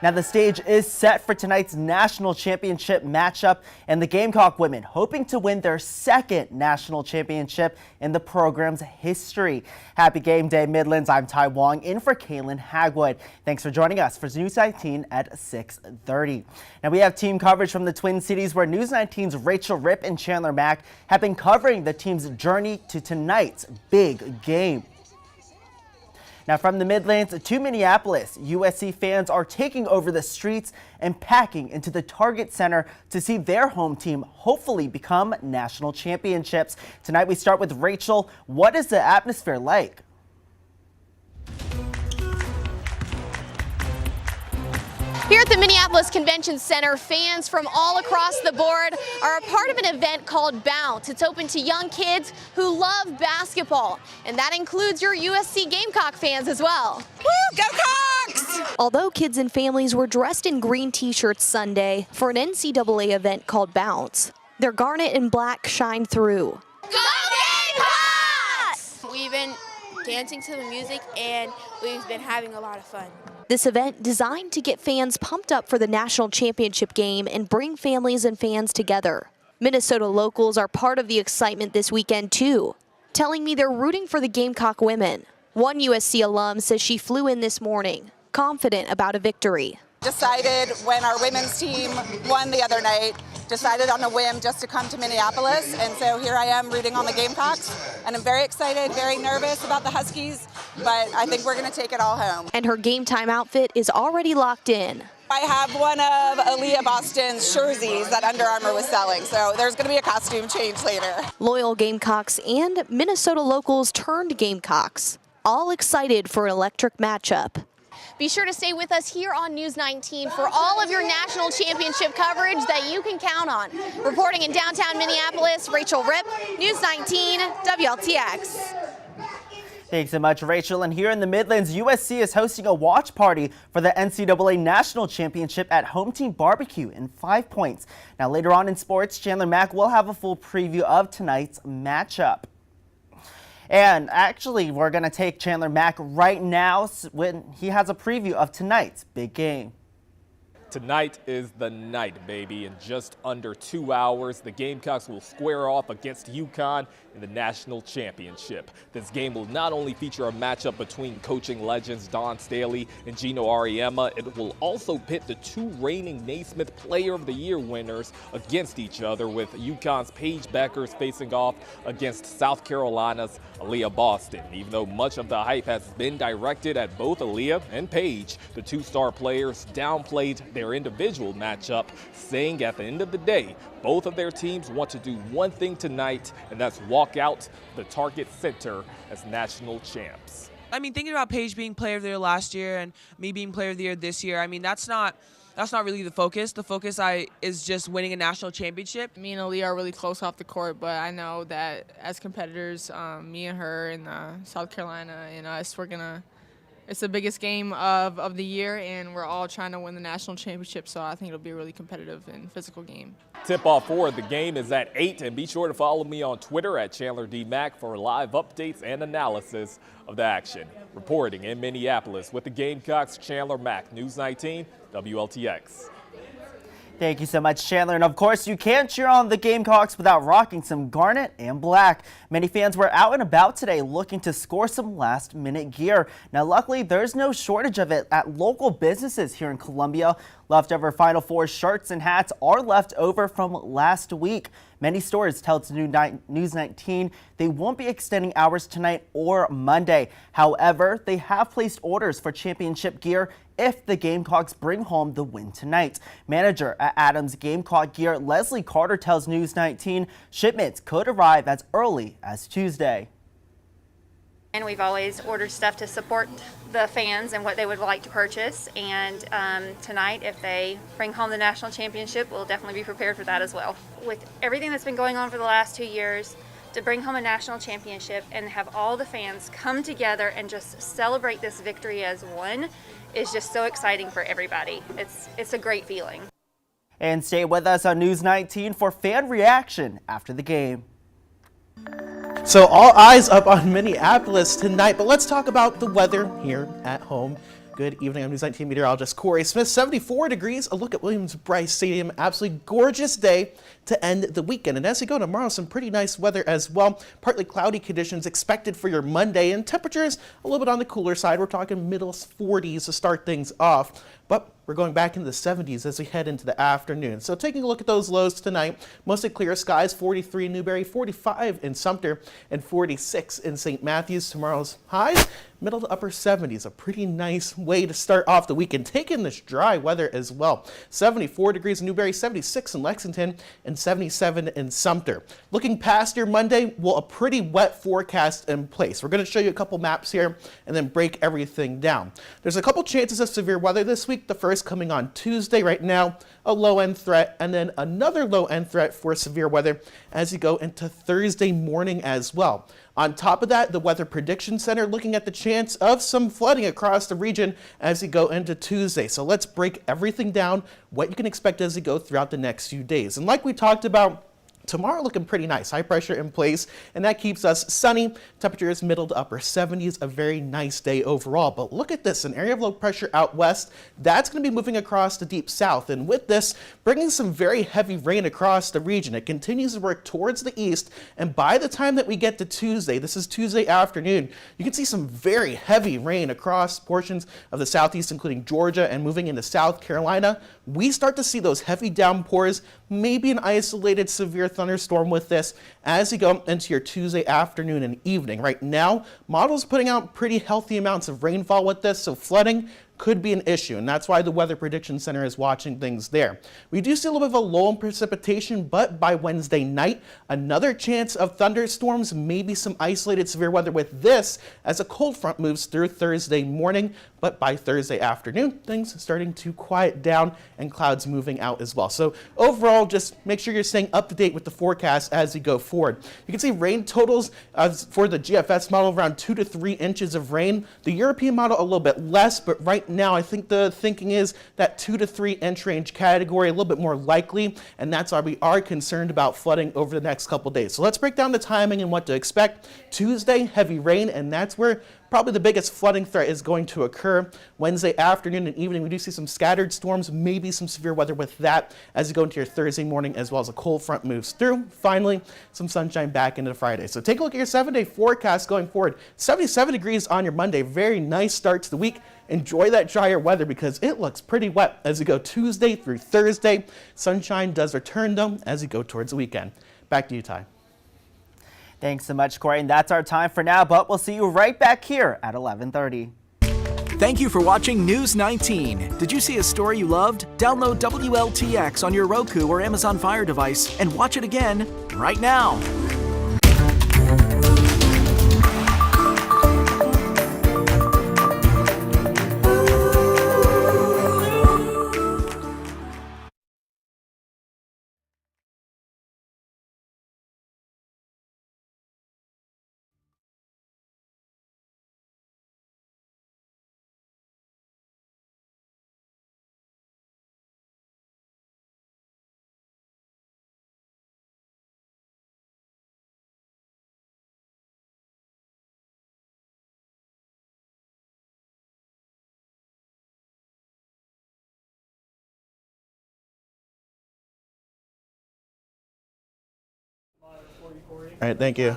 Now the stage is set for tonight's national championship matchup, and the Gamecock women hoping to win their second national championship in the program's history. Happy game day, Midlands. I'm Ty Wong in for Kaylin Hagwood. Thanks for joining us for News 19 at 6:30. Now we have team coverage from the Twin Cities, where News 19's Rachel Ripp and Chandler Mack have been covering the team's journey to tonight's big game. Now from the Midlands to Minneapolis, USC fans are taking over the streets and packing into the Target Center to see their home team hopefully become national championships. Tonight we start with Rachel. What is the atmosphere like? Here at the Minneapolis Convention Center, fans from all across the board are a part of an event called Bounce. It's open to young kids who love basketball, and that includes your USC Gamecock fans as well. Woo, Gamecocks! Although kids and families were dressed in green t-shirts Sunday for an NCAA event called Bounce, their garnet and black shine through. Go Gamecocks! We've been dancing to the music and we've been having a lot of fun. This event designed to get fans pumped up for the national championship game and bring families and fans together. Minnesota locals are part of the excitement this weekend too, telling me they're rooting for the Gamecock women. One USC alum says she flew in this morning, confident about a victory. Decided when our women's team won the other night, decided on a whim just to come to Minneapolis, and so here I am rooting on the Gamecocks, and I'm very excited, very nervous about the Huskies, but I think we're going to take it all home. And her game time outfit is already locked in. I have one of Aaliyah Boston's jerseys that Under Armour was selling, so there's going to be a costume change later. Loyal Gamecocks and Minnesota locals turned Gamecocks, all excited for an electric matchup. Be sure to stay with us here on News 19 for all of your national championship coverage that you can count on. Reporting in downtown Minneapolis, Rachel Ripp, News 19, WLTX. Thanks so much, Rachel. And here in the Midlands, USC is hosting a watch party for the NCAA National Championship at Home Team Barbecue in 5 Points. Now later on in sports, Chandler Mack will have a full preview of tonight's matchup. And actually, we're going to take Chandler Mack right now when he has a preview of tonight's big game. Tonight is the night, baby. In just under 2 hours, the Gamecocks will square off against UConn in the national championship. This game will not only feature a matchup between coaching legends Dawn Staley and Gino Auriemma, it will also pit the two reigning Naismith Player of the Year winners against each other, with UConn's Paige Beckers facing off against South Carolina's Aaliyah Boston. Even though much of the hype has been directed at both Aaliyah and Paige, the two-star players downplayed their individual matchup, saying at the end of the day, both of their teams want to do one thing tonight, and that's walk out the Target Center as national champs. I mean, thinking about Paige being Player of the Year last year and me being Player of the Year this year, I mean, that's not really the focus. The focus is just winning a national championship. Me and Aaliyah are really close off the court, but I know that as competitors, me and her in South Carolina and us, it's the biggest game of the year, and we're all trying to win the national championship, so I think it'll be a really competitive and physical game. Tip-off for the game is at 8, and be sure to follow me on Twitter at Chandler D. Mack for live updates and analysis of the action. Reporting in Minneapolis with the Gamecocks, Chandler Mack, News 19, WLTX. Thank you so much, Chandler. And of course, you can't cheer on the Gamecocks without rocking some garnet and black. Many fans were out and about today looking to score some last-minute gear. Now, luckily, there's no shortage of it at local businesses here in Columbia. Leftover Final Four shirts and hats are left over from last week. Many stores tell News 19 they won't be extending hours tonight or Monday. However, they have placed orders for championship gear if the Gamecocks bring home the win tonight. Manager at Adams Gamecock Gear, Leslie Carter, tells News 19 shipments could arrive as early as Tuesday. And we've always ordered stuff to support the fans and what they would like to purchase. And tonight, if they bring home the national championship, we'll definitely be prepared for that as well. With everything that's been going on for the last 2 years, to bring home a national championship and have all the fans come together and just celebrate this victory as one is just so exciting for everybody. It's a great feeling. And stay with us on News 19 for fan reaction after the game. So all eyes up on Minneapolis tonight, but let's talk about the weather here at home. Good evening. I'm News 19 meteorologist Corey Smith. 74 degrees. A look at Williams-Brice Stadium. Absolutely gorgeous day to end the weekend. And as you go tomorrow, some pretty nice weather as well. Partly cloudy conditions expected for your Monday, and temperatures a little bit on the cooler side. We're talking middle 40s to start things off. But we're going back into the 70s as we head into the afternoon. So taking a look at those lows tonight, mostly clear skies, 43 in Newberry, 45 in Sumter, and 46 in St. Matthews. Tomorrow's highs, middle to upper 70s. A pretty nice way to start off the weekend, taking this dry weather as well. 74 degrees in Newberry, 76 in Lexington, and 77 in Sumter. Looking past your Monday, well, a pretty wet forecast in place. We're going to show you a couple maps here and then break everything down. There's a couple chances of severe weather this week. The first coming on Tuesday. Right now, a low-end threat, and then another low-end threat for severe weather as you go into Thursday morning as well. On top of that, the Weather Prediction Center looking at the chance of some flooding across the region as you go into Tuesday. So let's break everything down, what you can expect as you go throughout the next few days. And like we talked about, tomorrow looking pretty nice, high pressure in place, and that keeps us sunny. Temperatures middle to upper 70s, a very nice day overall. But look at this, an area of low pressure out west, that's going to be moving across the deep south. And with this, bringing some very heavy rain across the region. It continues to work towards the east, and by the time that we get to Tuesday, this is Tuesday afternoon, you can see some very heavy rain across portions of the southeast, including Georgia, and moving into South Carolina. We start to see those heavy downpours, maybe an isolated severe thunderstorm with this as you go into your Tuesday afternoon and evening. Right now, models putting out pretty healthy amounts of rainfall with this, so flooding could be an issue, and that's why the Weather Prediction Center is watching things there. We do see a little bit of a lull in precipitation, but by Wednesday night, another chance of thunderstorms, maybe some isolated severe weather with this as a cold front moves through Thursday morning, but by Thursday afternoon, things starting to quiet down and clouds moving out as well. So overall, just make sure you're staying up to date with the forecast as you go forward. You can see rain totals for the GFS model around 2 to 3 inches of rain. The European model a little bit less, but right now I think the thinking is that 2 to 3 inch range category, a little bit more likely, and that's why we are concerned about flooding over the next couple days. So let's break down the timing and what to expect. Tuesday, heavy rain, and that's where probably the biggest flooding threat is going to occur. Wednesday afternoon and evening, we do see some scattered storms, maybe some severe weather with that as you go into your Thursday morning, as well as a cold front moves through. Finally, some sunshine back into Friday. So take a look at your 7-day forecast going forward. 77 degrees on your Monday. Very nice start to the week. Enjoy that drier weather because it looks pretty wet as you go Tuesday through Thursday. Sunshine does return though as you go towards the weekend. Back to you, Ty. Thanks so much, Corey. And that's our time for now, but we'll see you right back here at 11:30. Thank you for watching News 19. Did you see a story you loved? Download WLTX on your Roku or Amazon Fire device and watch it again right now. All right, thank you.